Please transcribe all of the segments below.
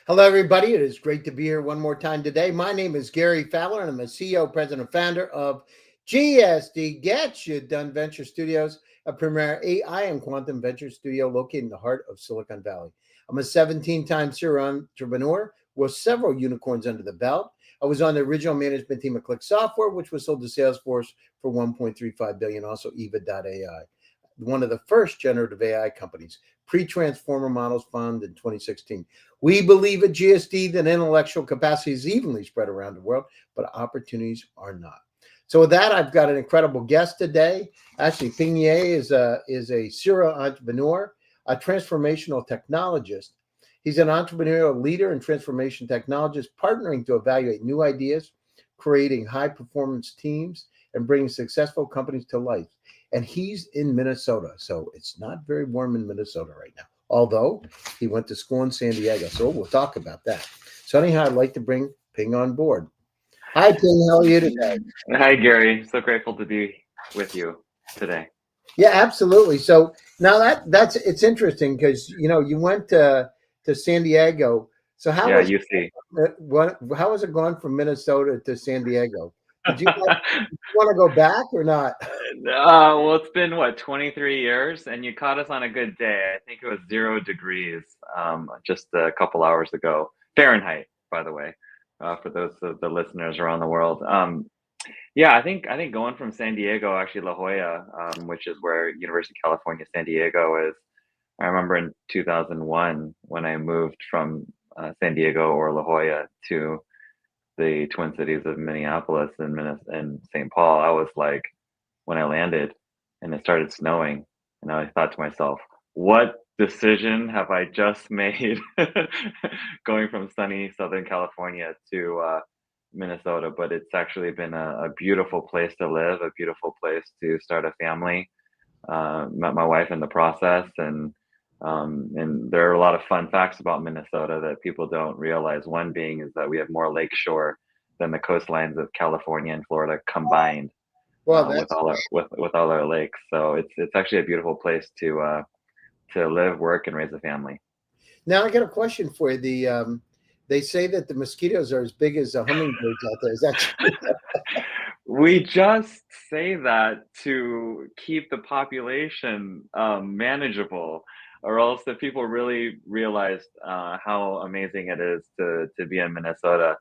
Hello, everybody. It is great to be here one more time today. My name is Gary Fowler, and I'm the CEO, president, and founder of GSD Get You Done Venture Studios, a premier AI and quantum venture studio located in the heart of Silicon Valley. I'm a 17-time serial entrepreneur with several unicorns under the belt. I was on the original management team of Click Software, which was sold to Salesforce for $1.35 billion, also Eva.ai, one of the first generative AI companies, pre-transformer models found in 2016. We believe at GSD that intellectual capacity is evenly spread around the world, but opportunities are not. So with that, I've got an incredible guest today. Actually, Ping Yeh is a serial entrepreneur, a transformational technologist. He's an entrepreneurial leader and transformation technologist, partnering to evaluate new ideas, creating high-performance teams, and bringing successful companies to life. And he's in Minnesota, so it's not very warm in Minnesota right now, although he went to school in San Diego. So we'll talk about that. So anyhow, I'd like to bring Ping on board. Hi, Ping. How are you today? Hi, Gary. So grateful to be with you today. Yeah, absolutely. So now that's it's interesting because you went to San Diego. So Yeah, you see. how was it going from Minnesota to San Diego? Did you want to go back or not? Well, it's been what, 23 years, and you caught us on a good day. I think it was 0 degrees just a couple hours ago. Fahrenheit, by the way, for those of the listeners around the world. Yeah, I think going from San Diego, actually La Jolla, which is where University of California, San Diego is. I remember in 2001 when I moved from San Diego or La Jolla to the Twin Cities of Minneapolis and St. Paul. I was like, when I landed and it started snowing, and I thought to myself, what decision have I just made going from sunny Southern California to Minnesota? But it's actually been a beautiful place to live, a beautiful place to start a family. Met my wife in the process, and there are a lot of fun facts about Minnesota that people don't realize. One being is that we have more lakeshore than the coastlines of California and Florida combined, Well, with that's all our with all our lakes. So it's actually a beautiful place to live, work, and raise a family. now I got a question for you. They say that the mosquitoes are as big as hummingbirds out there. Is that true? We just say that to keep the population manageable, or else the people really realized how amazing it is to be in Minnesota.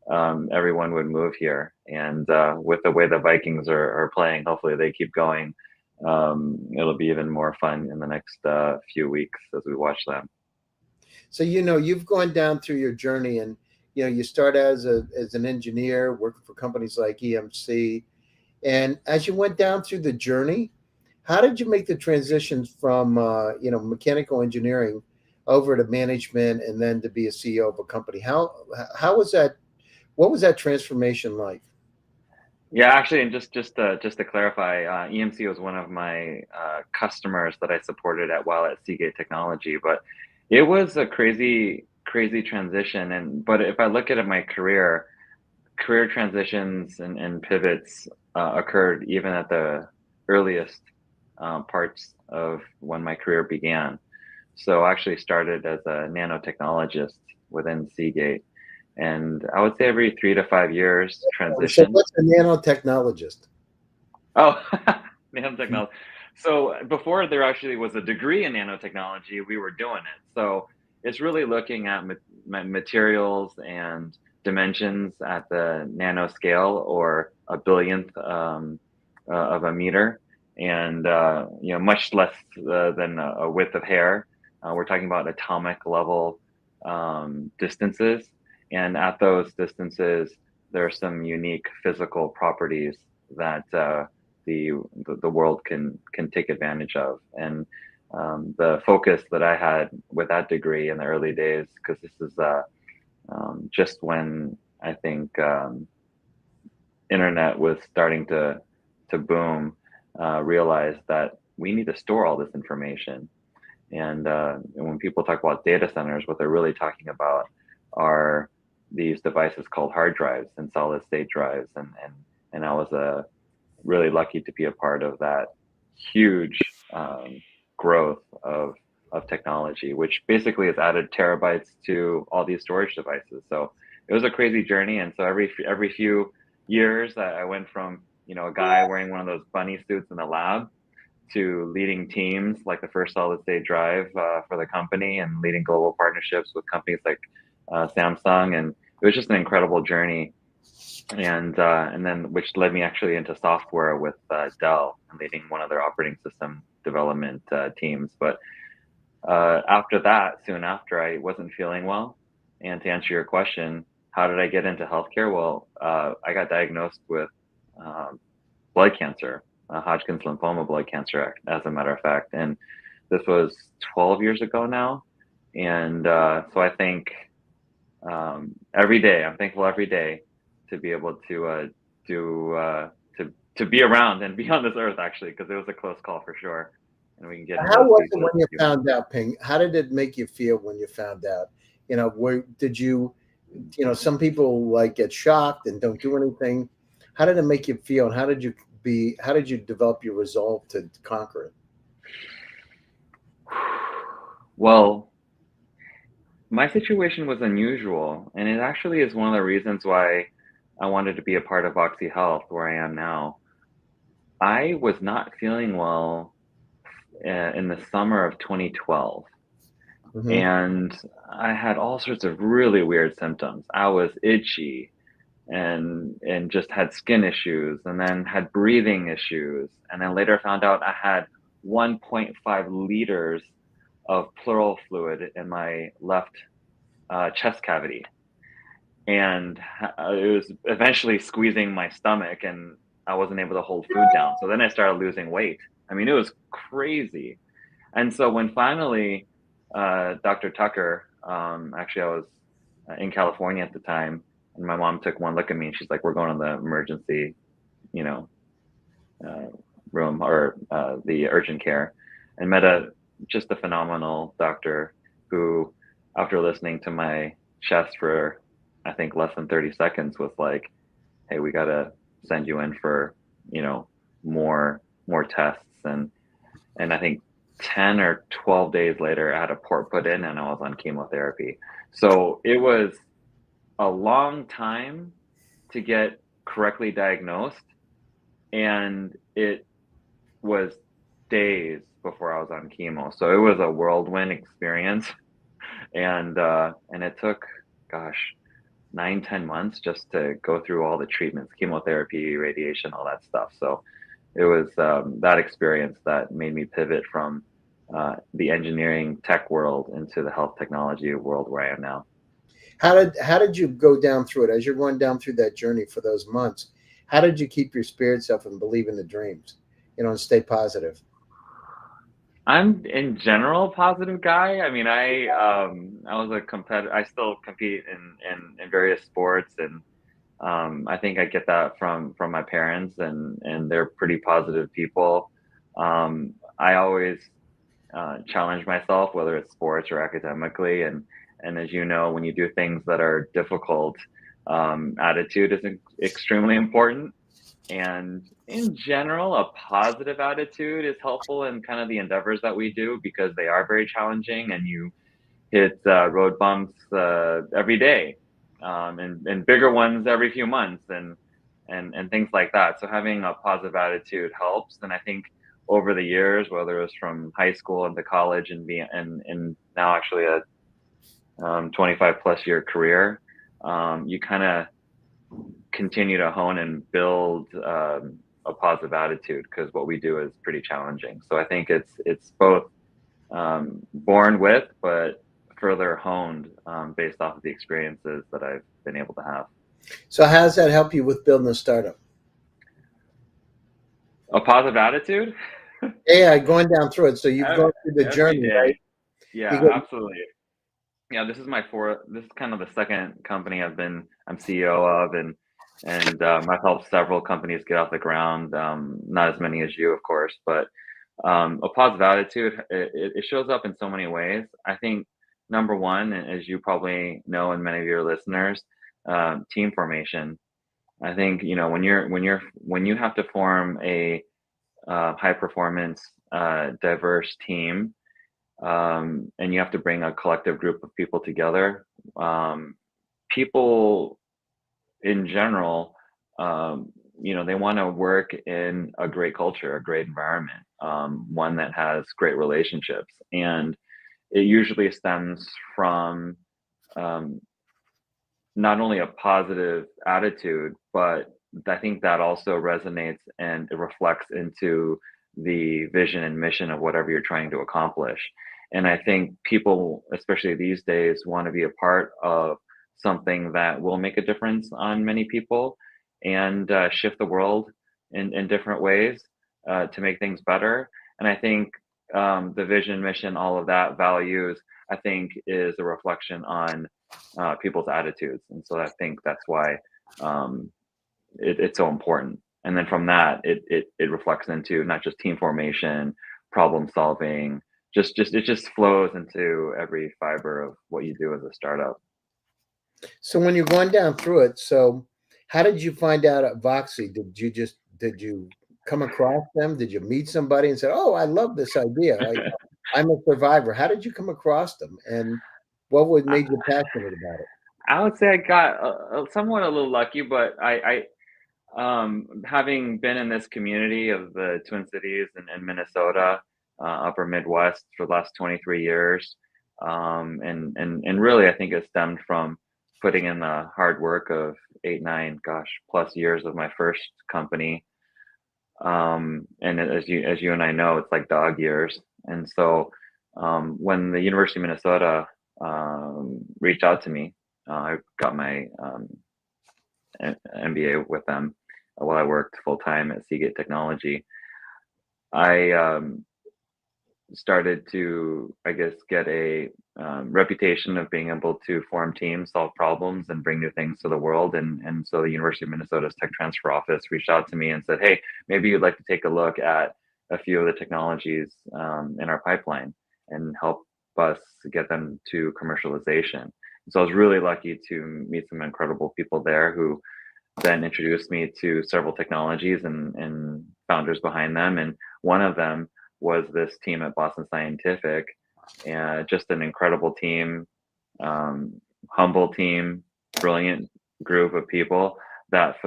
Everyone would move here, and with the way the Vikings are playing, hopefully they keep going. It'll be even more fun in the next few weeks as we watch them. So you've gone down through your journey, and you start as an engineer working for companies like EMC, and as you went down through the journey, how did you make the transitions from mechanical engineering over to management and then to be a CEO of a company? How was that? What was that transformation like? Yeah, actually, and just to clarify, EMC was one of my customers that I supported while at Seagate Technology, but it was a crazy transition. And but if I look at it, my career transitions and pivots occurred even at the earliest parts of when my career began. So I actually started as a nanotechnologist within Seagate, and I would say every 3 to 5 years So transition. what's a nanotechnologist? Oh, nanotechnology. So before there actually was a degree in nanotechnology, we were doing it. So it's really looking at materials and dimensions at the nanoscale, or a billionth of a meter, and much less than a width of hair. We're talking about atomic level distances, and at those distances, there are some unique physical properties that the world can take advantage of. And the focus that I had with that degree in the early days, because this is just when I think internet was starting to boom, realized that we need to store all this information. And when people talk about data centers, what they're really talking about are these devices called hard drives and solid state drives. And I was really lucky to be a part of that huge growth of technology, which basically has added terabytes to all these storage devices. So it was a crazy journey. And so every few years, I went from a guy wearing one of those bunny suits in the lab to leading teams like the first solid state drive for the company, and leading global partnerships with companies like Samsung. And it was just an incredible journey. And then which led me actually into software with Dell, and leading one of their operating system development teams. But after that, soon after, I wasn't feeling well. And to answer your question, how did I get into healthcare? Well, I got diagnosed with blood cancer, Hodgkin's lymphoma blood cancer, as a matter of fact. And this was 12 years ago now. And so I think every day, I'm thankful every day to be able to to be around and be on this earth, actually, because it was a close call for sure. And we can get into How those was it details when you if you want. found out, Ping? How did it make you feel when you found out? Where did you, some people like get shocked and don't do anything. How did it make you feel? And how did you develop your resolve to conquer it? Well, my situation was unusual, and it actually is one of the reasons why I wanted to be a part of Vocxi Health, where I am now. I was not feeling well in the summer of 2012, Mhm. and I had all sorts of really weird symptoms. I was itchy and just had skin issues, and then had breathing issues, and then later found out I had 1.5 liters of pleural fluid in my left chest cavity, and it was eventually squeezing my stomach, and I wasn't able to hold food down. So then I started losing weight. I mean, it was crazy. And so when finally Dr. Tucker, actually, I was in California at the time, and my mom took one look at me, and she's like, "We're going to the emergency, you know, uh, room, or the urgent care," and met just a phenomenal doctor who, after listening to my chest for, I think, less than 30 seconds, was like, "Hey, we gotta send you in for, you know, more tests." And I think 10 or 12 days later, I had a port put in, and I was on chemotherapy. So it was a long time to get correctly diagnosed, and it was days before I was on chemo. So it was a whirlwind experience, and it took, gosh, 9, 10 months just to go through all the treatments, chemotherapy, radiation, all that stuff. So it was that experience that made me pivot from the engineering tech world into the health technology world where I am now. How did you go down through it as you're going down through that journey for those months? How did you keep your spirits up and believe in the dreams, and stay positive? I'm in general a positive guy. I mean, I was a competitor. I still compete in various sports, and I think I get that from my parents, and they're pretty positive people. I always challenge myself, whether it's sports or academically, and as you know, when you do things that are difficult, attitude is extremely important. And in general, a positive attitude is helpful in kind of the endeavors that we do, because they are very challenging, and you hit road bumps every day, and bigger ones every few months, and things like that. So having a positive attitude helps. And I think over the years, whether it was from high school into college, and now actually a 25 plus year career, you kind of continue to hone and build a positive attitude, because what we do is pretty challenging. So I think it's both born with, but further honed based off of the experiences that I've been able to have. So how does that help you with building a startup? A positive attitude Yeah, going down through it. So you've gone through the every journey, right? day. You Yeah, go, absolutely. Yeah, this is my fourth. This is kind of the second company I'm CEO of, and I've helped several companies get off the ground. Not as many as you, of course, but a positive attitude, it shows up in so many ways. I think number one, as you probably know, and many of your listeners, team formation. I think when you have to form a high performance, diverse team, and you have to bring a collective group of people together. People in general, they want to work in a great culture, a great environment, one that has great relationships. And it usually stems from um, not only a positive attitude, but I think that also resonates and it reflects into the vision and mission of whatever you're trying to accomplish. And I think people, especially these days, want to be a part of something that will make a difference on many people and shift the world in different ways to make things better. And I think the vision, mission, all of that values, I think, is a reflection on people's attitudes. And so I think that's why it's so important. And then from that, it reflects into not just team formation, problem solving, it just flows into every fiber of what you do as a startup. So when you're going down through it, so how did you find out at Vocxi? Did you come across them? Did you meet somebody and say, "Oh, I love this idea. I'm a survivor." How did you come across them, and what would made you passionate about it? I would say I got somewhat a little lucky, but having been in this community of the Twin Cities and Minnesota, Upper Midwest for the last 23 years, and really I think it stemmed from putting in the hard work of 8, 9, gosh, plus years of my first company. And as you and I know, it's like dog years. And so when the University of Minnesota reached out to me, I got my MBA with them while I worked full time at Seagate Technology. I started to, I guess, get a reputation of being able to form teams, solve problems, and bring new things to the world. And so the University of Minnesota's Tech Transfer Office reached out to me and said, "Hey, maybe you'd like to take a look at a few of the technologies in our pipeline and help us get them to commercialization." So I was really lucky to meet some incredible people there who then introduced me to several technologies and founders behind them. And one of them was this team at Boston Scientific, and just an incredible team, humble team, brilliant group of people that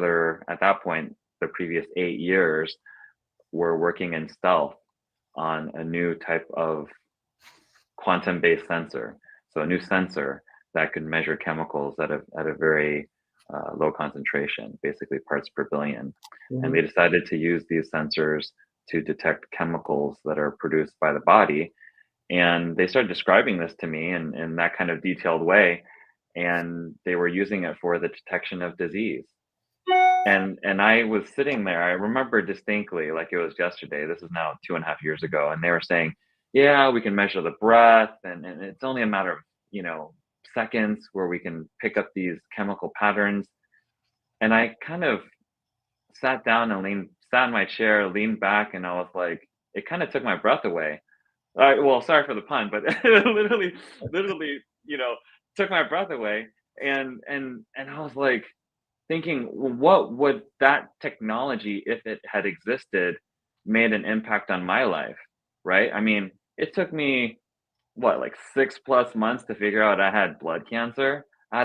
at that point, the previous 8 years, were working in stealth on a new type of quantum-based sensor. So a new sensor that could measure chemicals at a very low concentration, basically parts per billion. Mm-hmm. And they decided to use these sensors to detect chemicals that are produced by the body. And they started describing this to me in that kind of detailed way. And they were using it for the detection of disease. And I was sitting there, I remember distinctly, like it was yesterday. This is now 2.5 years ago. And they were saying, "Yeah, we can measure the breath. And it's only a matter of, seconds where we can pick up these chemical patterns." And I kind of sat down and sat in my chair, leaned back, and I was like, it kind of took my breath away. Well, sorry for the pun, but literally, took my breath away. And I was like thinking, what would that technology, if it had existed, made an impact on my life, right? I mean, it took me like 6+ months to figure out I had blood cancer. I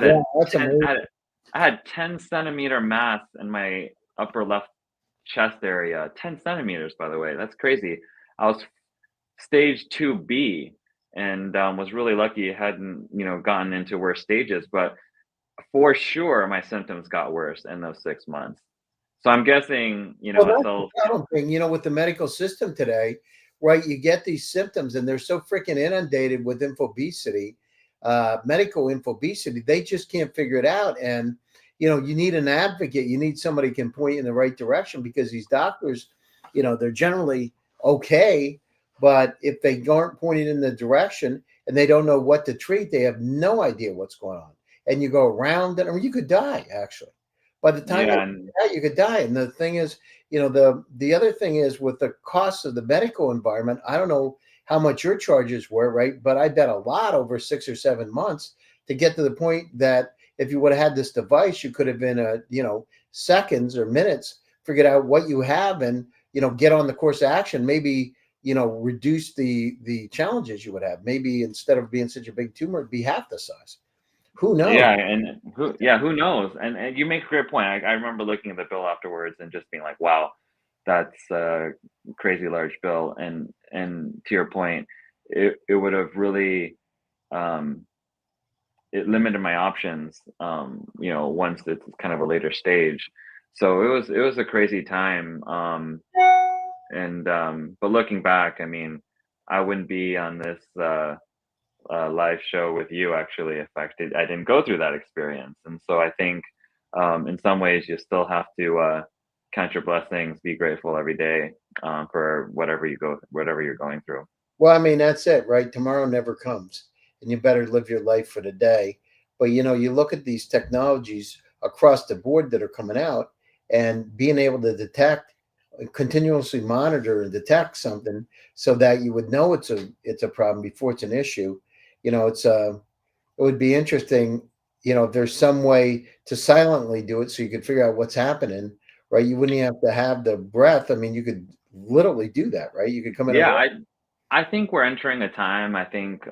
had 10-centimeter mass in my upper left chest area. 10 centimeters, by the way. That's crazy. I was stage 2B and was really lucky it hadn't gotten into worse stages, but for sure my symptoms got worse in those 6 months. So I'm guessing that's the problem thing, with the medical system today, right? You get these symptoms and they're so freaking inundated with infobesity, medical infobesity, they just can't figure it out. And you need an advocate. You need somebody who can point you in the right direction, because these doctors, they're generally okay, but if they aren't pointed in the direction and they don't know what to treat, they have no idea what's going on. And you go around it, or you could die, actually. By the time you could die. And the thing is, the other thing is, with the cost of the medical environment, I don't know how much your charges were, right? But I bet a lot over 6 or 7 months to get to the point that if you would have had this device, you could have been seconds or minutes, figured out what you have and, get on the course of action. Maybe, reduce the challenges you would have. Maybe instead of being such a big tumor, it'd be half the size. Who knows? Yeah, and who knows? And you make a great point. I remember looking at the bill afterwards and just being like, wow, that's a crazy large bill. And to your point, it would have really um, it limited my options. Once it's kind of a later stage. So it was a crazy time. But looking back, I mean, I wouldn't be on this live show with you actually if I didn't go through that experience. And so I think in some ways you still have to count your blessings, be grateful every day for whatever you're going through. Well, I mean, that's it, right? Tomorrow never comes, and you better live your life for the day. But you look at these technologies across the board that are coming out, and being able to detect, continuously monitor and detect something, so that you would know it's a problem before it's an issue. It would be interesting, if there's some way to silently do it, so you could figure out what's happening, right? You wouldn't have to have the breath. I mean, you could literally do that, right? You could come in. Yeah, I think we're entering a time, I think,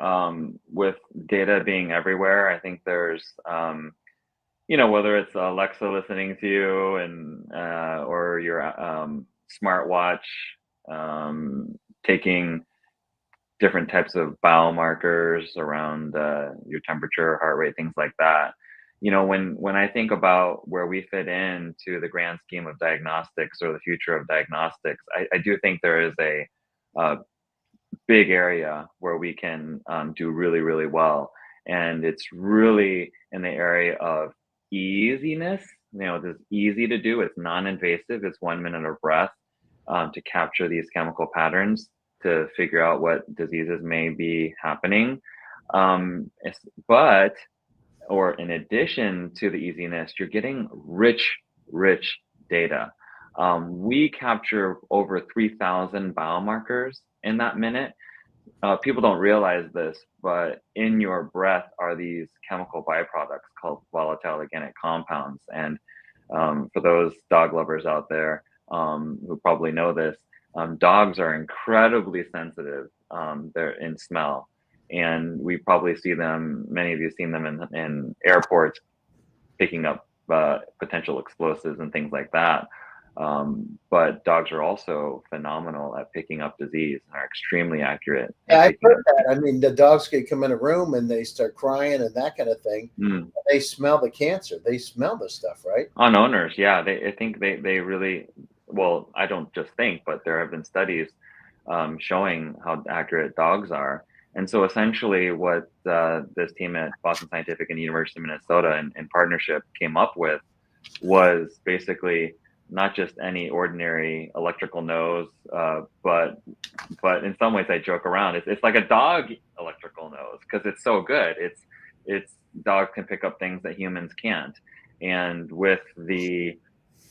with data being everywhere, I think there's, whether it's Alexa listening to you and or your smartwatch taking different types of biomarkers around your temperature, heart rate, things like that. When I think about where we fit into the grand scheme of diagnostics or the future of diagnostics, I do think there is a big area where we can do really, really well. And it's really in the area of easiness. It's easy to do. It's non-invasive. It's 1 minute of breath to capture these chemical patterns to figure out what diseases may be happening. Or in addition to the easiness, you're getting rich, rich data. We capture over 3,000 biomarkers in that minute. People don't realize this, but in your breath are these chemical byproducts called volatile organic compounds. And for those dog lovers out there who probably know this, dogs are incredibly sensitive. They're in smell. And we probably see them, many of you have seen them in airports picking up potential explosives and things like that. But dogs are also phenomenal at picking up disease and are extremely accurate Yeah, at I've picking heard up. that. I mean, the dogs could come in a room and they start crying and that kind of thing. Mm. They smell the cancer. They smell the stuff, right? On owners, yeah, I think they really, well, I don't just think, but there have been studies showing how accurate dogs are. And so essentially what this team at Boston Scientific and University of Minnesota in partnership came up with was basically not just any ordinary electrical nose, but in some ways I joke around. It's like a dog electrical nose because it's so good. It's dogs can pick up things that humans can't. And with the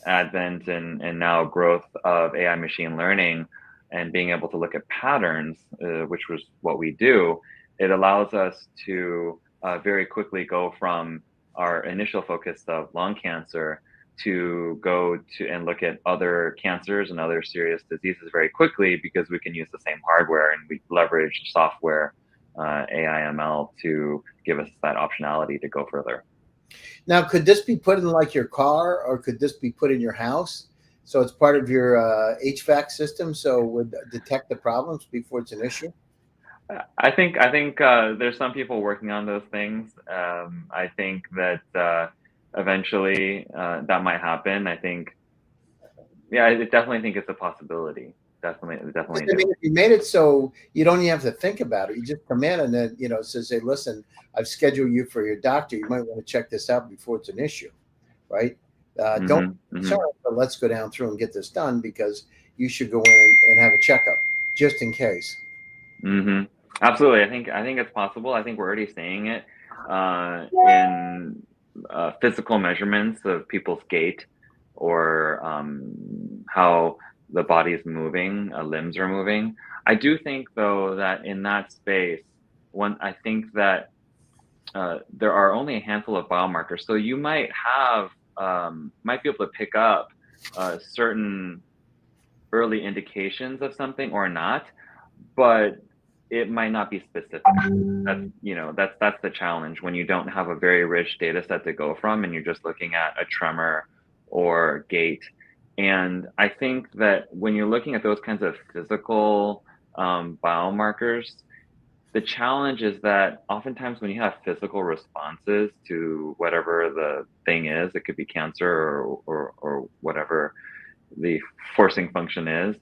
advent and now growth of AI machine learning and being able to look at patterns, which was what we do, it allows us to very quickly go from our initial focus of lung cancer to go to and look at other cancers and other serious diseases very quickly because we can use the same hardware and we leverage software, AI ML to give us that optionality to go further. Now, could this be put in like your car, or could this be put in your house? So it's part of your HVAC system, so it would detect the problems before it's an issue. I think there's some people working on those things. I think that eventually that might happen. I think, yeah, I definitely think it's a possibility. Definitely I do. mean, if you made it so you don't even have to think about it, you just come in and then it says, "Hey, listen, I've scheduled you for your doctor. You might want to check this out before it's an issue," right? Don't be concerned, but let's go down through and get this done because you should go in and have a checkup just in case. Absolutely. I think it's possible. I think we're already seeing it in physical measurements of people's gait or how the body is moving, limbs are moving. I do think, though, that in that space, I think that there are only a handful of biomarkers. So you might be able to pick up certain early indications of something or not. but it might not be specific. That's the challenge when you don't have a very rich data set to go from and you're just looking at a tremor or gait. And I think that when you're looking at those kinds of physical biomarkers, the challenge is that oftentimes when you have physical responses to whatever the thing is, it could be cancer or whatever the forcing function is,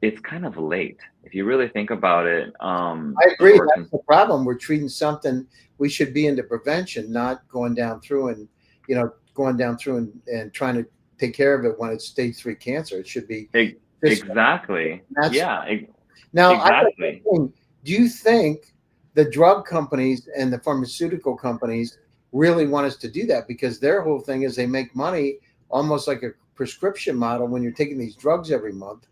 it's kind of late. If you really think about it, I agree. That's the problem. We're treating something we should be into prevention, not going down through and, and trying to take care of it when it's stage 3 cancer. It should be exactly. Yeah, now, exactly. do you think the drug companies and the pharmaceutical companies really want us to do that? Because their whole thing is they make money almost like a prescription model when you're taking these drugs every month,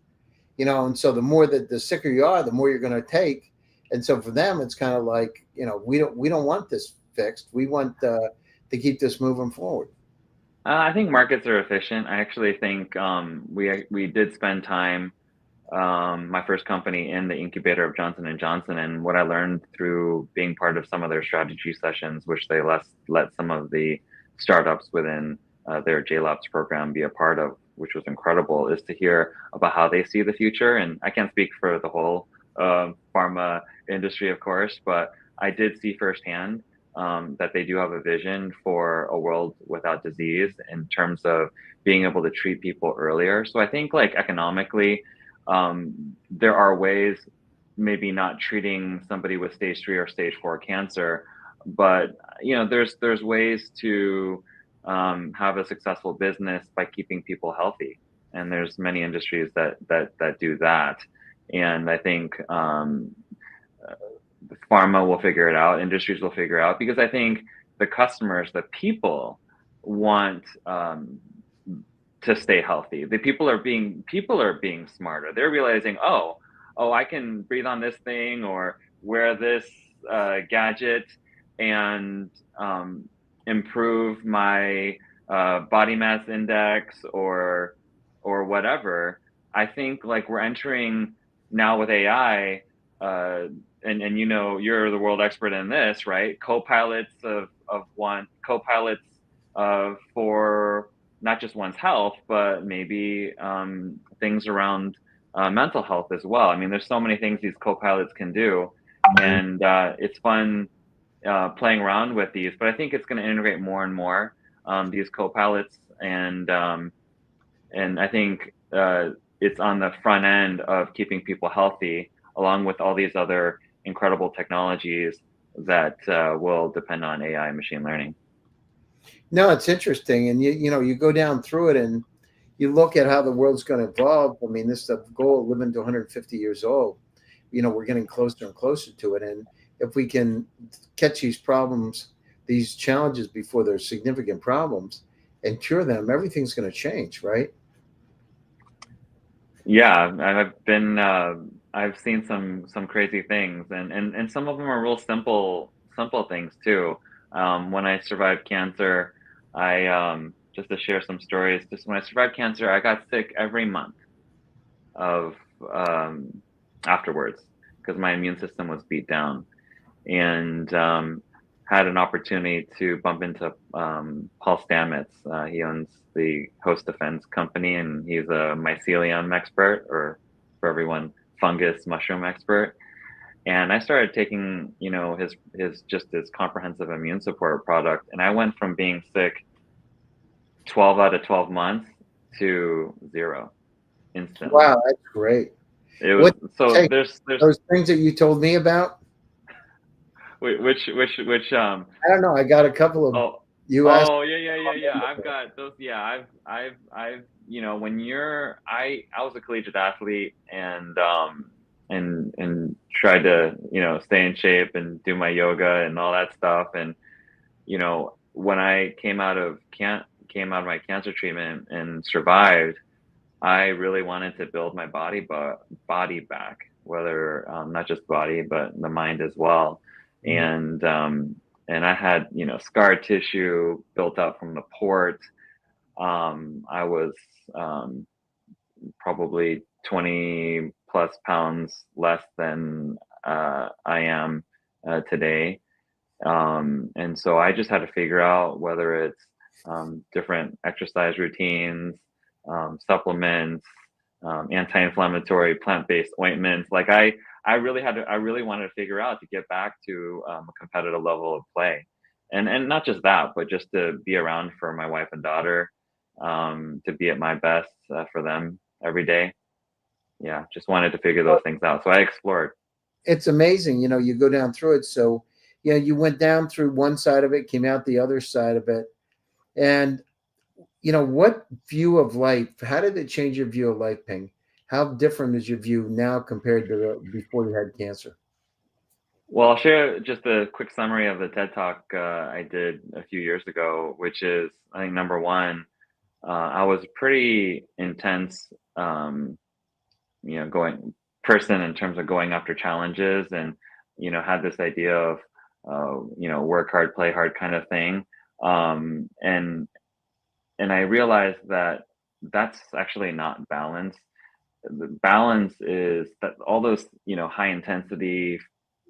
and so the more that the sicker you are, the more you're going to take. And so for them, it's kind of like, we don't want this fixed. We want to keep this moving forward. I think markets are efficient. I actually think we did spend time, my first company, in the incubator of Johnson and Johnson, and what I learned through being part of some of their strategy sessions, which they let some of the startups within their JLabs program be a part of, which was incredible, is to hear about how they see the future. And I can't speak for the whole pharma industry, of course, but I did see firsthand that they do have a vision for a world without disease in terms of being able to treat people earlier. So I think, like, economically, there are ways, maybe not treating somebody with stage 3 or stage 4 cancer, but there's ways to have a successful business by keeping people healthy, and there's many industries that do that. And I think pharma will figure it out, industries will figure it out, because I think the customers, the people, want to stay healthy. The people are being smarter. They're realizing, oh, I can breathe on this thing or wear this gadget and improve my body mass index or whatever. I think, like, we're entering now with AI, and you're the world expert in this, right? Co-pilots for not just one's health, but maybe things around mental health as well. I mean, there's so many things these co-pilots can do, and it's fun playing around with these. But I think it's going to integrate more and more, these co-pilots, and I think it's on the front end of keeping people healthy, along with all these other incredible technologies that will depend on AI and machine learning. No, it's interesting. And you go down through it and you look at how the world's going to evolve. I mean, this is the goal of living to 150 years old. We're getting closer and closer to it. And if we can catch these problems, these challenges before they're significant problems, and cure them, everything's going to change, right? Yeah, I've seen some crazy things, and some of them are real simple things too. When I survived cancer, I just to share some stories. Just when I survived cancer, I got sick every month of afterwards, because my immune system was beat down, and had an opportunity to bump into Paul Stamets. He owns the Host Defense company, and he's a mycelium expert, or for everyone, fungus mushroom expert. And I started taking, his comprehensive immune support product, and I went from being sick 12 out of 12 months to 0 instantly. Wow, that's great. It was there's those things that you told me about. Which I don't know. I got a couple of US. Oh yeah. I've got those. Yeah, I've when I was a collegiate athlete, and tried to stay in shape and do my yoga and all that stuff. And when I came out of my cancer treatment and survived, I really wanted to build my body back, whether not just body but the mind as well. And I had scar tissue built up from the port. I was probably 20+ plus pounds less than I am today. And so I just had to figure out whether it's different exercise routines, supplements, anti-inflammatory plant-based ointments. Like I really wanted to figure out to get back to a competitive level of play, and not just that, but just to be around for my wife and daughter, to be at my best for them every day. Yeah, just wanted to figure those things out. So I explored. It's amazing, you go down through it. So, you went down through one side of it, came out the other side of it. And, what view of life, how did it change your view of life, Ping? How different is your view now compared to before you had cancer? Well, I'll share just a quick summary of the TED Talk I did a few years ago, which is, I think, number one, I was pretty intense, going person in terms of going after challenges, and had this idea of, work hard, play hard kind of thing, and I realized that that's actually not balance. The balance is that all those high intensity,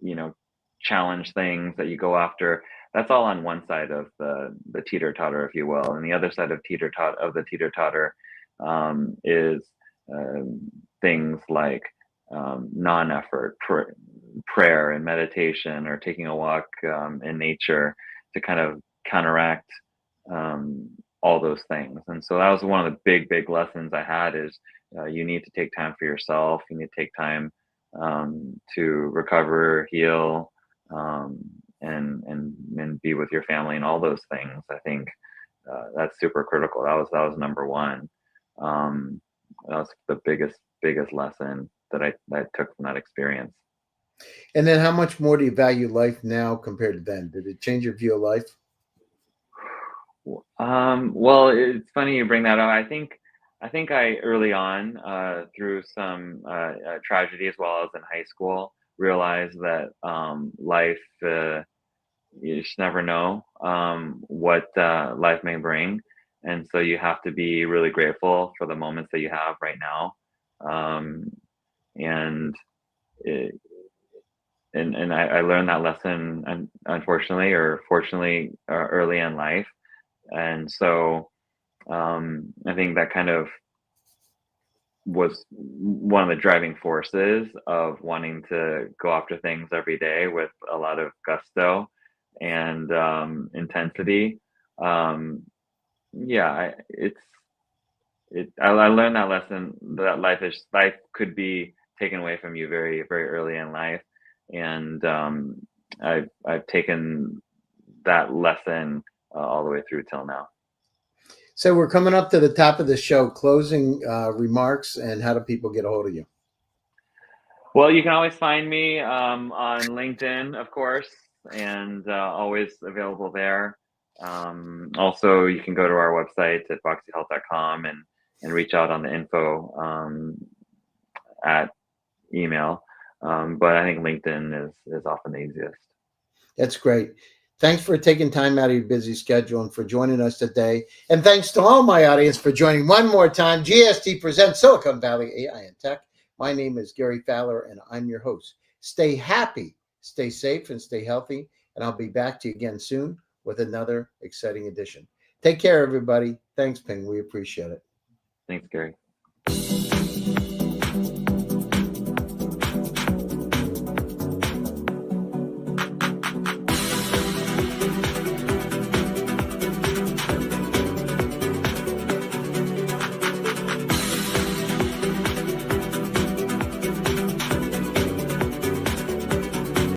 you know challenge things that you go after, that's all on one side of the teeter totter, if you will, and the other side of the teeter totter is things like non-effort prayer and meditation, or taking a walk in nature, to kind of counteract all those things. And so that was one of the big lessons I had, is you need to take time for yourself. You need to take time to recover, heal, and be with your family, and all those things. I think that's super critical. That was number one. That was the biggest lesson that I took from that experience. And then how much more do you value life now compared to then? Did it change your view of life? Well, it's funny you bring that up. I think I early on, through some tragedy as well as in high school, realized that life, you just never know what life may bring, and so you have to be really grateful for the moments that you have right now, and it, and I learned that lesson, unfortunately or fortunately, early in life. And so I think that kind of was one of the driving forces of wanting to go after things every day with a lot of gusto and intensity. Um, yeah, I learned that lesson, that life could be taken away from you very very early in life, and I've taken that lesson all the way through till now. So we're coming up to the top of the show. Closing remarks, and how do people get a hold of you? Well, you can always find me on LinkedIn, of course, and always available there. Also, you can go to our website at vocxihealth.com and reach out on the info at email. But I think LinkedIn is often the easiest. That's great. Thanks for taking time out of your busy schedule and for joining us today. And thanks to all my audience for joining one more time. GSD Presents, Silicon Valley AI and Tech. My name is Gary Fowler, and I'm your host. Stay happy, stay safe, and stay healthy. And I'll be back to you again soon with another exciting edition. Take care, everybody. Thanks, Ping. We appreciate it. Thanks, Gary.